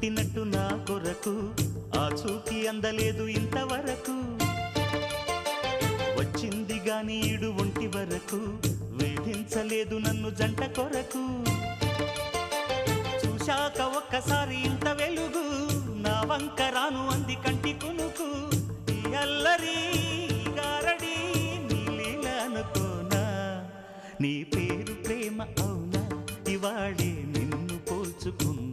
పుట్టినట్టు నా కొరకు ఆ చూకి అందలేదు ఇంతవరకు వచ్చింది గాని ఈడు ఒంటి వరకు వేధించలేదు నన్ను జంట కొరకు చూశాక ఒక్కసారి ఇంత వెలుగు నా వంక రాను అంది కంటి కునుకు ఈ అల్లరి గారడి నీ లీల అనుకోనా నీ పేరు ప్రేమ అవునా ఇవాళే నిన్ను పోల్చుకున్నా